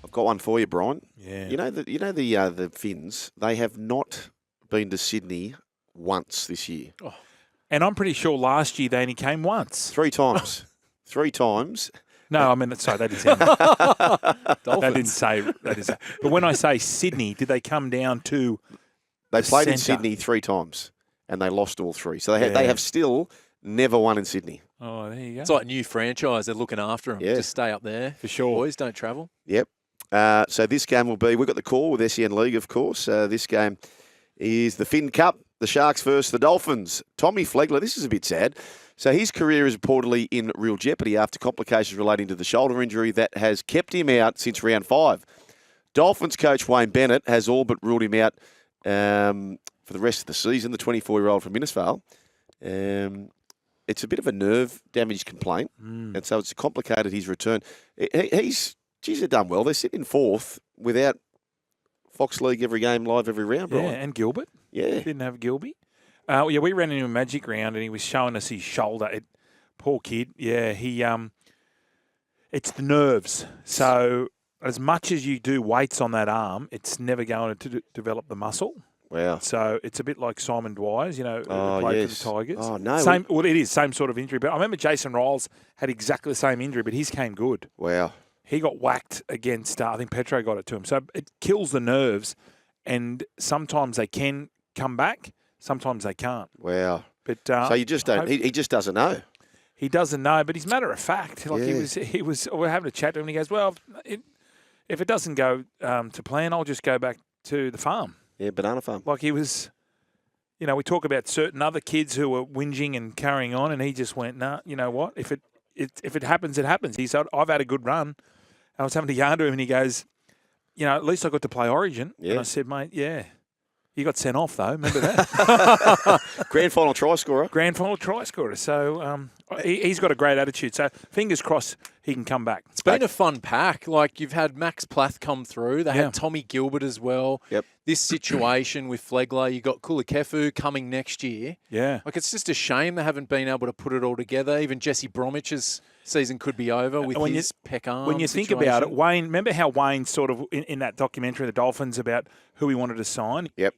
I've got one for you, Brian. Yeah. The Finns, they have not been to Sydney once this year. Oh. And I'm pretty sure last year they only came once. 3 times. 3 times. No, I mean, sorry, they didn't say that. They didn't say that. But when I say Sydney, did they come down to They played in centre? Sydney 3 times, and they lost all 3. So they have still never won in Sydney. Oh, there you go. It's like a new franchise. They're looking after them. Yeah. Just stay up there. For sure. Boys, don't travel. Yep. So this game will be, we've got the call with SEN League, of course. This game is the Finn Cup, the Sharks versus the Dolphins. Tommy Flegler, this is a bit sad. So his career is reportedly in real jeopardy after complications relating to the shoulder injury that has kept him out since round 5. Dolphins coach Wayne Bennett has all but ruled him out for the rest of the season, the 24-year-old from Innisfail. It's a bit of a nerve damage complaint, and so it's complicated his return. He's done well. They're sitting in 4th without Fox League every game, live every round, Brian. Yeah, and Gilbert. Yeah. Didn't have Gilby. We ran into a magic round and he was showing us his shoulder. Poor kid. Yeah, it's the nerves. So as much as you do weights on that arm, it's never going to develop the muscle. Wow. So it's a bit like Simon Dwyer's, who Oh, played yes. for the Tigers. Oh, no. It is, same sort of injury. But I remember Jason Riles had exactly the same injury, but his came good. Wow. He got whacked against, I think Petro got it to him. So it kills the nerves, and sometimes they can come back, sometimes they can't. Wow. But So you just don't. He just doesn't know. He doesn't know, but he's matter of fact. Like he was. We're having a chat to him, and he goes, "Well, if it doesn't go to plan, I'll just go back to the farm." Yeah, banana farm. Like he was. We talk about certain other kids who were whinging and carrying on, and he just went, "Nah, you know what? If it happens, it happens." He said, "I've had a good run." I was having to yarn to him, and he goes, "At least I got to play Origin." Yeah. And I said, "Mate, yeah." You got sent off, though. Remember that? Grand final try scorer. Grand final try scorer. So he's got a great attitude. So fingers crossed he can come back. It's been a fun pack. Like, you've had Max Plath come through. They Yeah. had Tommy Gilbert as well. Yep. This situation with Flegler, you got Kulakefu coming next year. Yeah. Like, it's just a shame they haven't been able to put it all together. Even Jesse Bromwich's season could be over with his pec arm When you think situation. about it, Wayne, remember how Wayne sort of, in that documentary, the Dolphins, about who he wanted to sign? Yep.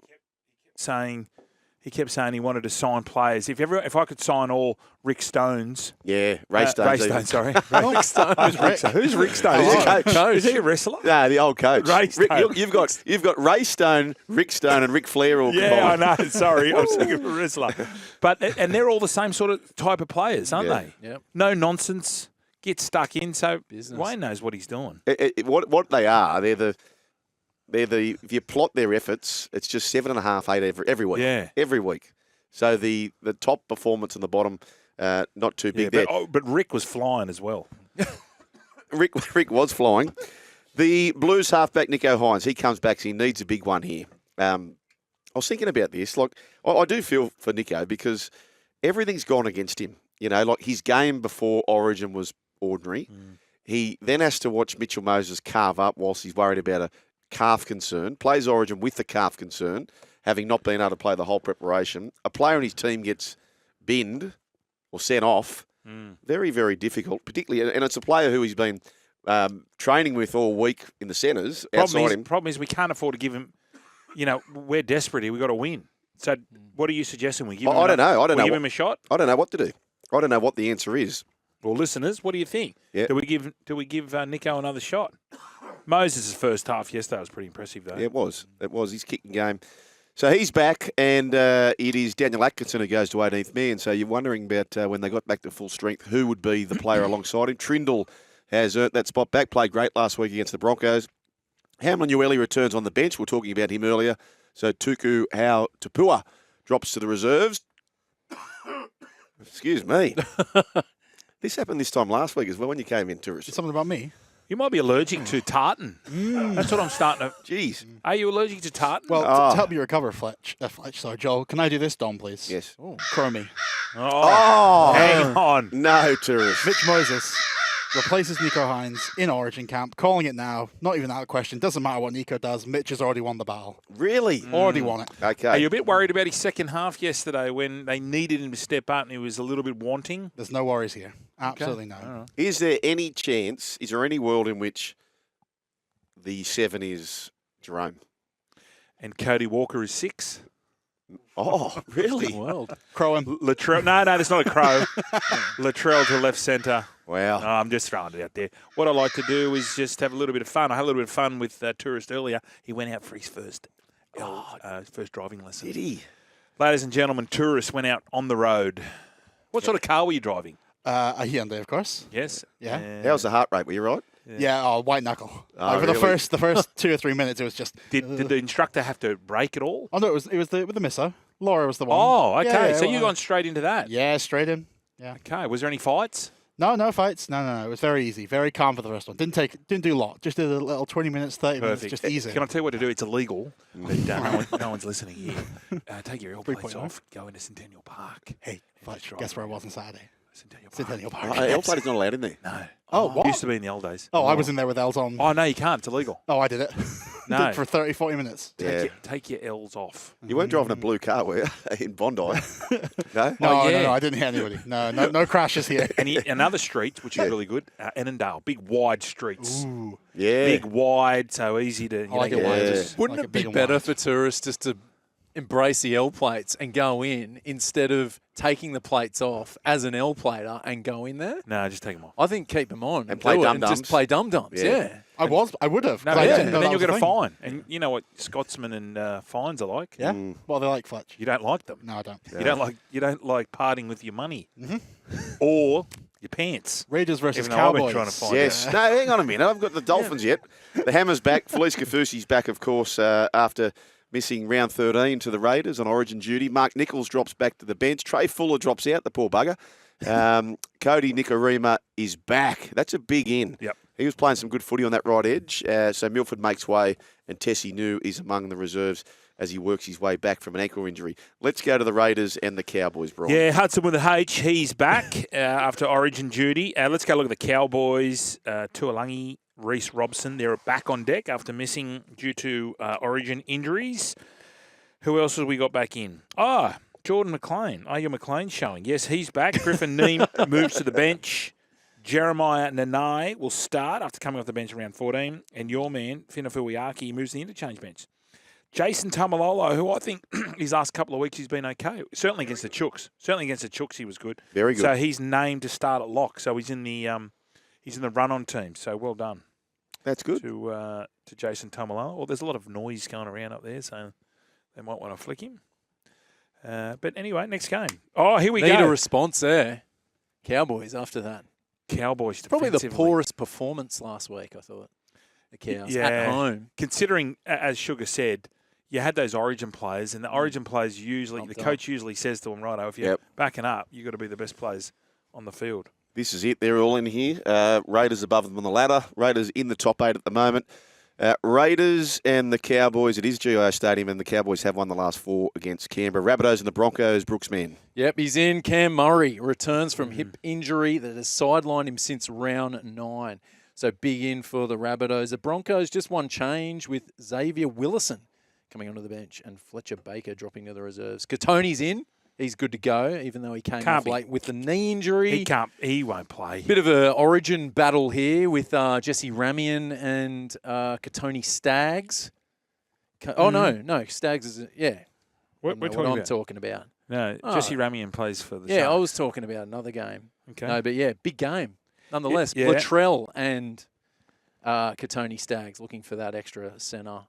He kept saying he wanted to sign players. If I could sign all Rick Stones. Yeah, Ray Stones. Ray Stones, sorry. Rick Stones. Who's Rick Stones? He's a coach. Is he a wrestler? No, the old coach. Ray Stone. You've got Ray Stone, Rick Stone, and Ric Flair all Yeah, combined. I know. Sorry, I was thinking of a wrestler. And they're all the same sort of type of players, aren't Yeah. they? Yep. No nonsense. Get stuck in. So Business. Wayne knows what he's doing. What they are, they're the if you plot their efforts, it's just 7.5, 8 every week. Yeah. Every week. So the top performance and the bottom, not too big there. But Rick was flying as well. Rick was flying. The Blues halfback Nico Hines, he comes back, so he needs a big one here. I was thinking about this. Like, I do feel for Nico because everything's gone against him. Like his game before Origin was ordinary. He then has to watch Mitchell Moses carve up whilst he's worried about a calf concern. Plays Origin with the calf concern, having not been able to play the whole preparation. A player in his team gets binned or sent off. Very, very difficult, particularly. And it's a player who he's been training with all week in the centres outside him. Problem is we can't afford to give him, we're desperate here. We've got to win. So what are you suggesting? We give him I don't know. give him a shot? I don't know what to do. I don't know what the answer is. Well, listeners, what do you think? Yeah. Do we give Nico another shot? Moses' first half yesterday was pretty impressive, though. Yeah, it was. It was his kicking game. So he's back, and it is Daniel Atkinson who goes to 18th man. So you're wondering about when they got back to full strength, who would be the player alongside him. Trindle has earned that spot back, played great last week against the Broncos. Hamlin Ueli returns on the bench. We were talking about him earlier. So Tuku Hau Tapua drops to the reserves. Excuse me. This happened this time last week as well when you came in, tourist. Something about me? You might be allergic to tartan. That's what I'm starting to... Jeez. Are you allergic to tartan? Well, to help you recover, Fletch, sorry, Joel, can I do this, Dom, please? Yes. Cromie. Oh, hang on. No, tourist. Mitch Moses replaces Nico Hines in Origin camp, calling it now. Not even out of question. Doesn't matter what Nico does. Mitch has already won the battle. Really? Already won it. Okay. Are you a bit worried about his second half yesterday when they needed him to step up and he was a little bit wanting? There's no worries here. Absolutely no. Is there any chance, is there any world in which The 7 is Jerome. And Cody Walker is 6. Oh, really? World. Crowham. Latrell. No, that's not a crow. Latrell to left centre. Wow. No, I'm just throwing it out there. What I like to do is just have a little bit of fun. I had a little bit of fun with Tourist earlier. He went out for his first driving lesson. Did he? Ladies and gentlemen, Tourist went out on the road. What sort of car were you driving? A Hyundai, of course. Yes. Yeah. How's the heart rate? Were you right? Yeah, white knuckle. Oh, For really? the first 2 or 3 minutes, it was just. Did the instructor have to brake at all? Oh no, it was with the misso. Laura was the one. Oh, okay. Yeah, So well, you gone straight into that? Yeah, straight in. Yeah. Okay. Was there any fights? No fights. No. It was very easy, very calm for the first one. Didn't do a lot. Just did a little 20 minutes, 30 minutes, just easy. Can I tell you what to do? It's illegal. But no one's listening here. Take your airplanes off. Go into Centennial Park. Hey, Fletch, guess where I was on Saturday? Centennial Park. L-plate's not allowed in there. No. Oh, what? Used to be in the old days. Oh, I was in there with L's on. Oh, no, you can't. It's illegal. Oh, I did it. No. Did it for 30, 40 minutes. Yeah. Take your L's off. You weren't driving a blue car, were you? In Bondi? No? No, yeah. no, I didn't hear anybody. No crashes here. And another street, which is really good, Annandale. Big, wide streets. Ooh. Yeah. Big, wide, so easy to like get it away wide. with. Wouldn't Like a it be big and better wide. for tourists just to embrace the L plates and go in instead of taking the plates off as an L plater and go in there? No, just take them off. I think keep them on And play do it dum-dums. just play dum-dums. Yeah. Yeah. I would have. No, 'cause I yeah. didn't know And then that you'll was get a thing. fine. And you know what Scotsmen and fines are like? Yeah? Well, they like Fletch. You don't like them. No, I don't. You don't like parting with your money. Mm-hmm. Or your pants. Raiders versus Even though I've been Cowboys. trying to find Yes. No, hang on a minute. I've got the Dolphins yet. The Hammer's back. Felice Kafusi's back, of course, after missing round 13 to the Raiders on Origin duty. Mark Nichols drops back to the bench. Trey Fuller drops out, the poor bugger. Cody Nikorima is back. That's a big in. Yep. He was playing some good footy on that right edge. So Milford makes way, and Tessie New is among the reserves as he works his way back from an ankle injury. Let's go to the Raiders and the Cowboys, Brian. Yeah, Hudson with a H. He's back after Origin duty. Let's go look at the Cowboys. Tuolangi, Reece Robson, they're back on deck after missing due to Origin injuries. Who else have we got back in? Jordan McLean. Your McLean's showing. Yes, he's back. Griffin Neem moves to the bench. Jeremiah Nanai will start after coming off the bench around 14. And your man, Finafuiaki, moves to the interchange bench. Jason Tamalolo, who I think his last couple of weeks he's been okay. Certainly against the Chooks he was good. Very good. So he's named to start at lock. So he's in the run-on team. So well done. That's good. To Jason Tamalolo. Well, there's a lot of noise going around up there, so they might want to flick him. But anyway, next game. Oh, here we Need go. a response there. Cowboys after that. Cowboys Probably the defensively. poorest performance last week, I thought. The Cows at home. Considering, as Sugar said, you had those Origin players, and the Origin players usually, the coach usually says to them, righto, if you're backing up, you've got to be the best players on the field. This is it. They're all in here. Raiders above them on the ladder. Raiders in the top 8 at the moment. Raiders and the Cowboys. It is GIO Stadium, and the Cowboys have won the last 4 against Canberra. Rabbitohs and the Broncos. Brooks man. Yep, he's in. Cam Murray returns from hip injury that has sidelined him since round 9. So big in for the Rabbitohs. The Broncos just one change with Xavier Willison coming onto the bench and Fletcher Baker dropping to the reserves. Katoni's in. He's good to go, even though he came off late with the knee injury. He won't play. Bit of an origin battle here with Jesse Ramian and Katoni Staggs. No, Staggs is We're I'm talking about. No, Jesse Ramian plays for the Yeah, Sharks. I was talking about another game. Okay. No, but big game nonetheless. Yeah. Latrell and Katoni Staggs looking for that extra centre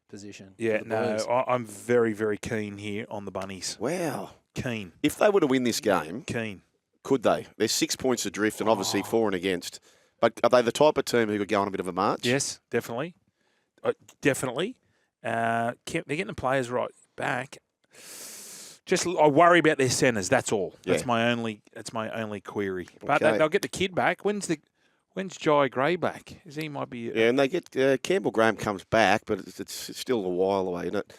position. Yeah, for the no, Blues. I'm very, very keen here on the Bunnies. Wow. Keen. If they were to win this game, Keen. could they? There's 6 points adrift and obviously 4 and against. But are they the type of team who could go on a bit of a march? Yes, definitely. Definitely. They're getting the players right back. I worry about their centres. That's all. That's my only query. But Okay. they'll get the kid back. When's Jai Gray back? He might be. Yeah, and they get Campbell Graham comes back, but it's still a while away, isn't it?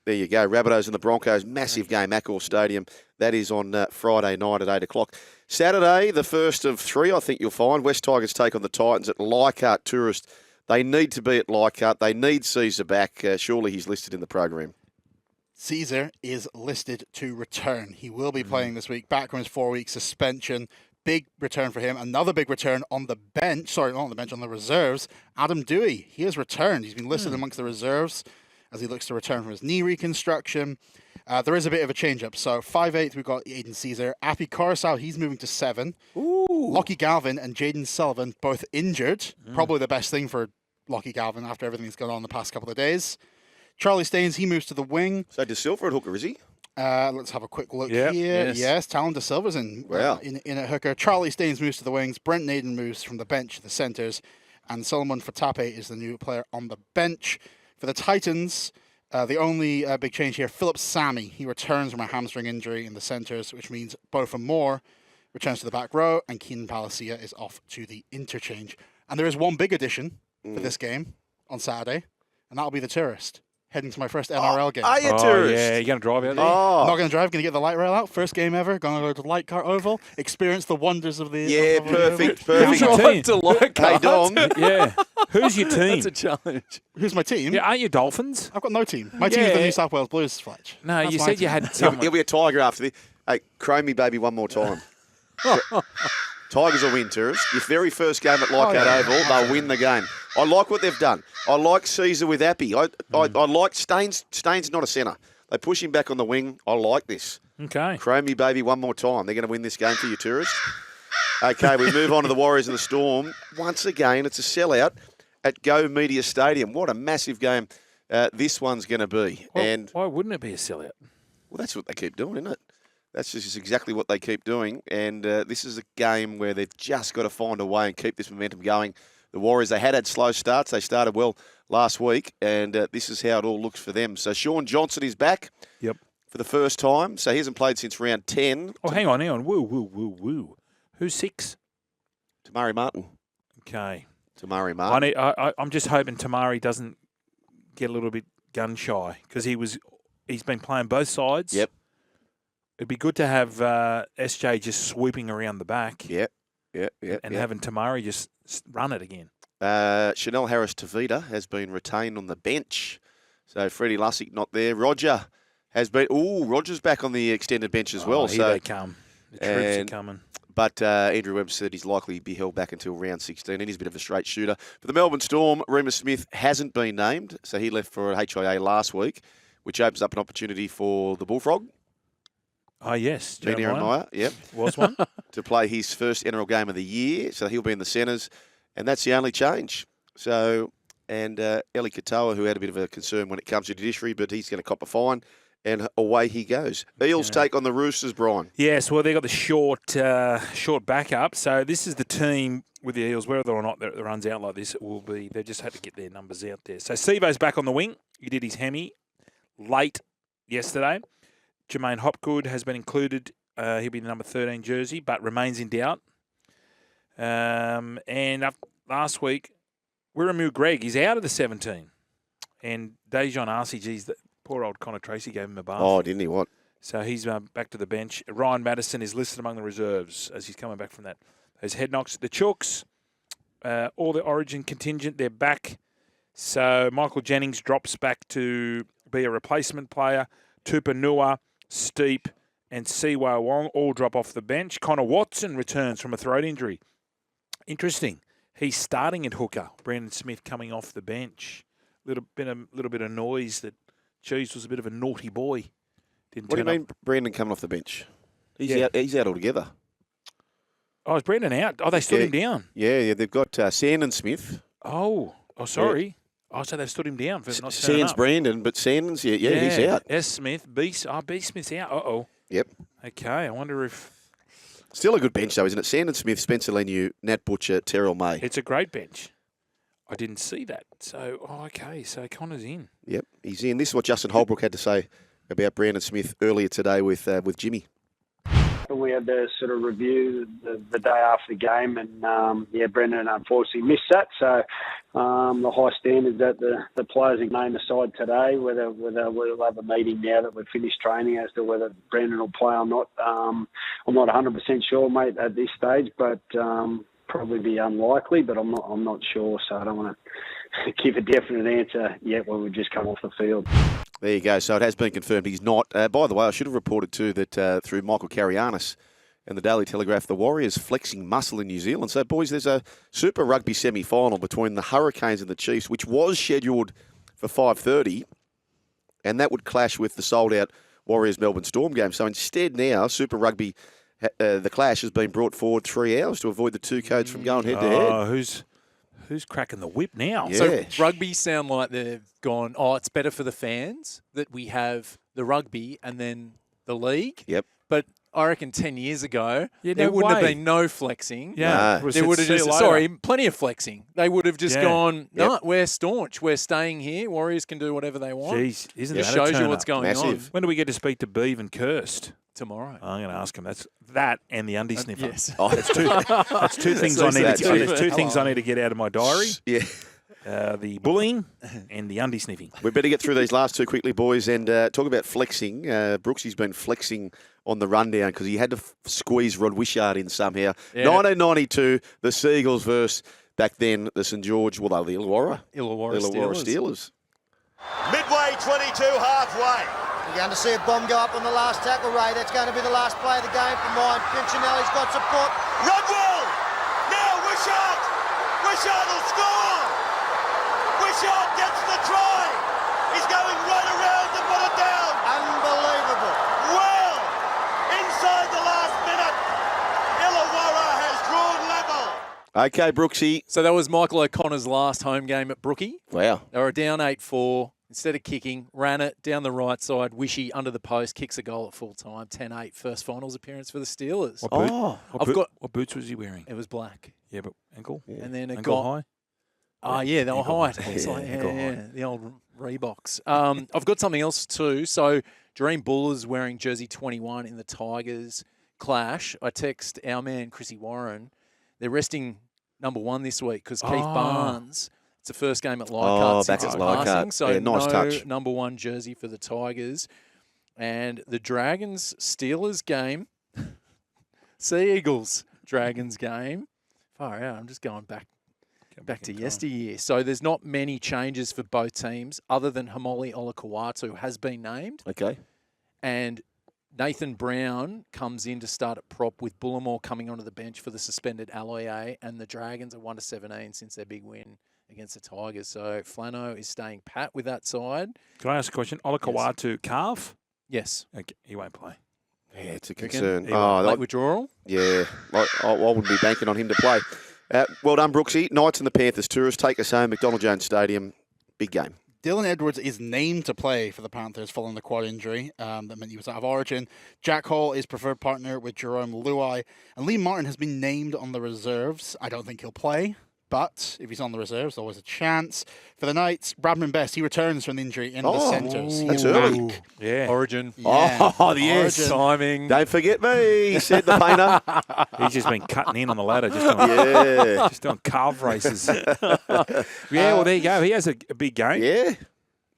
There you go. Rabbitohs and the Broncos, massive game, Accor Stadium. That is on Friday night at 8 o'clock. Saturday, the first of 3, I think you'll find. West Tigers take on the Titans at Leichhardt Tourist. They need to be at Leichhardt. They need Caesar back. Surely he's listed in the program. Caesar is listed to return. He will be playing this week, back from his 4-week suspension. big return for him. Another big return on the bench. Sorry, not on the bench, on the reserves. Adam Dewey. He has returned. He's been listed amongst the reserves as he looks to return from his knee reconstruction. There is a bit of a change-up. So 5'8", we've got Aiden Caesar. Appy Coruscant, he's moving to 7. Ooh. Lockie Galvin and Jaden Sullivan, both injured. Probably the best thing for Lockie Galvin after everything that's gone on the past couple of days. Charlie Staines, he moves to the wing. So De Silva at hooker, is he? Let's have a quick look Yep. here. Yes. Yes, Talon De Silva's in at hooker. Charlie Staines moves to the wings. Brent Naden moves from the bench to the centres. And Solomon Fatape is the new player on the bench. For the Titans, the only big change here, Philip Sammy. He returns from a hamstring injury in the centres, which means Bofa Moore returns to the back row, and Keenan Palacia is off to the interchange. And there is one big addition for this game on Saturday, and that'll be the tourist. Heading to my first NRL game. Are you Oh, tourist? yeah. You're going to drive out there? Oh. Not going to drive, going to get the light rail out. First game ever. Going to go to the Light Car Oval. Experience the wonders of the... Yeah, of the perfect, Oval. perfect. your Drive team? to like Hey, Dom. Yeah. Who's your team? That's a challenge. Who's my team? Yeah, aren't you Dolphins? I've got no team. My team is the Yeah. New South Wales Blues, Fletch. No, That's you my said you team. had He'll someone. be a Tiger after this. Hey, crow me, baby, one more time. Tigers will win, tourist. Your very first game at Leichhardt Oval, they'll win the game. I like what they've done. I like Caesar with Appy. I like Staines. Staines not a centre. They push him back on the wing. I like this. Okay. Crow me, baby, one more time. They're going to win this game for you, tourist. Okay, we move on to the Warriors of the Storm. Once again, it's a sellout at Go Media Stadium. What a massive game this one's going to be. Well, And why wouldn't it be a sellout? well, that's what they keep doing, isn't it? That's just exactly what they keep doing. And this is a game where they've just got to find a way and keep this momentum going. The Warriors, they had slow starts. They started well last week, and this is how it all looks for them. So Sean Johnson is back Yep. for the first time. So he hasn't played since round 10. Oh, hang on. Woo. Who's 6? Tamari Martin. Okay. Tamari Martin. I'm just hoping Tamari doesn't get a little bit gun shy because he's been playing both sides. Yep. It'd be good to have SJ just swooping around the back. Yep. And having Tamari just run it again. Chanel Harris-Tavita has been retained on the bench. So Freddie Lussick not there. Roger has been... Ooh, Roger's back on the extended bench as well. Here So, they come. The troops are coming. But Andrew Webb said he's likely to be held back until round 16, and he's a bit of a straight shooter. For the Melbourne Storm, Remus Smith hasn't been named, so he left for HIA last week, which opens up an opportunity for the Bullfrog. Oh, yes. Jeremiah, yep, Was one. to play his first NRL game of the year. So he'll be in the centres, and that's the only change. So, and Eli Katoa, who had a bit of a concern when it comes to judiciary, but he's going to cop a fine, and away he goes. Eels take on the Roosters, Brian. Yes, well, they've got the short backup. So this is the team with the Eels, whether or not it runs out like this, it will be. They just had to get their numbers out there. So Sivo's back on the wing. He did his hemi late yesterday. Jermaine Hopgood has been included. He'll be the number 13 jersey, but remains in doubt. And last week, Wiramu Greg, he's out of the 17. And Dejan RCG's, the poor old Connor Tracy gave him a bath. Oh, didn't he? What? So he's back to the bench. Ryan Madison is listed among the reserves as he's coming back from that. Those head knocks. The Chooks, all the Origin contingent, they're back. So Michael Jennings drops back to be a replacement player. Tupanua, Steep, and Siwa Wong all drop off the bench. Connor Watson returns from a throat injury. Interesting. He's starting at hooker. Brandon Smith coming off the bench. A little bit of noise that Cheese was a bit of a naughty boy. What do you mean, Brandon coming off the bench? He's out altogether. Oh, is Brandon out? Oh, they stood him down. Yeah. They've got Sandon Smith. Oh, sorry. Yeah. Oh, so they've stood him down for not turning Sands up. Brandon, but Sandon's he's out. S. Smith, B. Smith's out. Uh-oh. Yep. Okay, I wonder if... Still a good bench, though, isn't it? Sandon Smith, Spencer Leniu, Nat Butcher, Terrell May. It's a great bench. I didn't see that. So, okay, so Connor's in. Yep, he's in. This is what Justin Holbrook had to say about Brandon Smith earlier today with Jimmy. We had the sort of review the day after the game, and Brendan unfortunately missed that. So the high standards that the players are named aside today, whether we'll have a meeting now that we've finished training as to whether Brendan will play or not. I'm not 100% sure, mate, at this stage, but probably be unlikely. But I'm not sure, so I don't want to give a definite answer yet when we just come off the field. There you go. So it has been confirmed he's not. By the way, I should have reported too that through Michael Carianis, and the Daily Telegraph, the Warriors flexing muscle in New Zealand. So, boys, there's a Super Rugby semi-final between the Hurricanes and the Chiefs, which was scheduled for 5:30, and that would clash with the sold-out Warriors-Melbourne Storm game. So instead now, Super Rugby, the clash has been brought forward 3 hours to avoid the two codes from going head-to-head. Oh, who's cracking the whip now? Yeah. So rugby sound like they've gone, it's better for the fans that we have the rugby and then the league. Yep. But I reckon 10 years ago, Yeah, there no wouldn't have way. been no flexing. Yeah. No. They would have just, plenty of flexing. They would have just Yeah. gone, no, Yep. we're staunch. We're staying here. Warriors can do whatever they want. Jeez, isn't It that a shows you turn what's up? going Massive. on When do we get to speak to Beeve and Kirst? tomorrow. I'm going to ask him. That's that and the undie sniffer. Yes. Oh, That's two things So I need. that's To, there's it. two things I need to get out of my diary: Yeah. the bullying and the undie sniffing. We better get through these last two quickly, boys, and talk about flexing. Brooksy's been flexing on the rundown because he had to squeeze Rod Wishart in somehow. Yeah. 1992, the Seagulls versus, back then, the St George, well, they were the Illawarra Illawarra Steelers. Midway 22, halfway. You're going to see a bomb go up on the last tackle, Ray. That's going to be the last play of the game for mine. Pinchinelli's got support. Rodwell! Now Wishart! Wishart will score! Wishart gets the try! He's going right around to put it down! Unbelievable. Well, inside the last minute, Illawarra has drawn level. Okay, Brooksy. So that was Michael O'Connor's last home game at Brookesy. Wow. They were down 8-4. Instead of kicking, ran it down the right side. Wishy under the post, kicks a goal at full time. 10-8, first finals appearance for the Steelers. What, boot, Oh. what boots was he wearing? It was black. Yeah, but ankle. And then a Ankle guy. high. Oh, yeah, they were Ankle high. high. It's Yeah, like, ankle high. the old Reeboks. I've got something else too. So, Dream Buller's wearing jersey 21 in the Tigers clash. I text our man, Chrissy Warren. They're resting number one this week because Keith Barnes, it's the first game at Leichhardt back since at his passing. Leichhardt. So, Yeah, nice no touch. number one jersey for the Tigers. And the Dragons-Steelers game, Sea Eagles Dragons game. Far out. I'm just going back to yesteryear. So there's not many changes for both teams other than Hamoli Olakawatu has been named. Okay. And Nathan Brown comes in to start at prop with Bullimore coming onto the bench for the suspended Alloy. And the Dragons are 1-17 since their big win against the Tigers. So Flano is staying pat with that side. Can I ask a question? Olakawatu calf? Yes. Okay, he won't play. Yeah, it's a Reckon? concern. He Oh, Late withdrawal. yeah. I wouldn't be banking on him to play. Well done, Brooksy. Knights and the Panthers tourists take us home. McDonald Jones Stadium. Big game. Dylan Edwards is named to play for the Panthers following the quad injury. That meant he was out of origin. Jack Hall is preferred partner with Jerome Luai. And Lee Martin has been named on the reserves. I don't think he'll play, but if he's on the reserves, always a chance. For the Knights, Bradman Best, he returns from an injury in the centres. that's He's early. back. Yeah. Origin. Yeah. Oh, yes. Origin. Timing. Don't forget me, said the painter. He's just been cutting in on the ladder, just doing, Yeah. just doing calf races. Yeah, well, there you go. He has a big game. Yeah.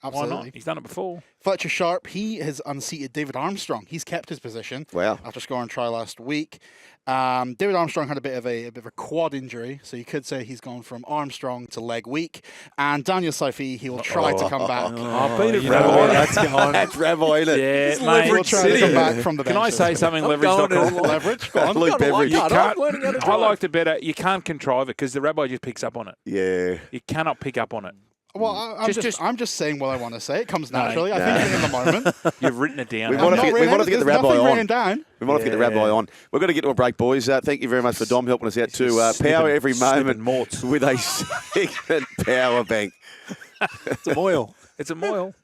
Why Absolutely. not? He's done it before. Fletcher Sharp, he has unseated David Armstrong. He's kept his position. Wow. After scoring a try last week. David Armstrong had a bit of a quad injury, so you could say he's gone from Armstrong to leg weak. And Daniel Saifi, he will try to come back. Oh, beat it, you know where that's going. That's Rabbi, isn't it? Yeah, He mate. will try to come back from the bench. Can I say something? I'm going Leverage.com. to Leverage? Go on. Luke Beveridge. You I'm can't. learning how to I drive. liked it better. You can't contrive it because the rabbi just picks up on it. Yeah. You cannot pick up on it. Well, I'm just saying what I want to say. It comes naturally. I think you're in the moment. You've written it down. We haven't might you? have to get the There's rabbi nothing on. written down. We might have to get the rabbi on. We've got to get to a break, boys. Thank you very much for Dom helping us out to power every moment morts. with a second power bank. It's a moil. It's a moil.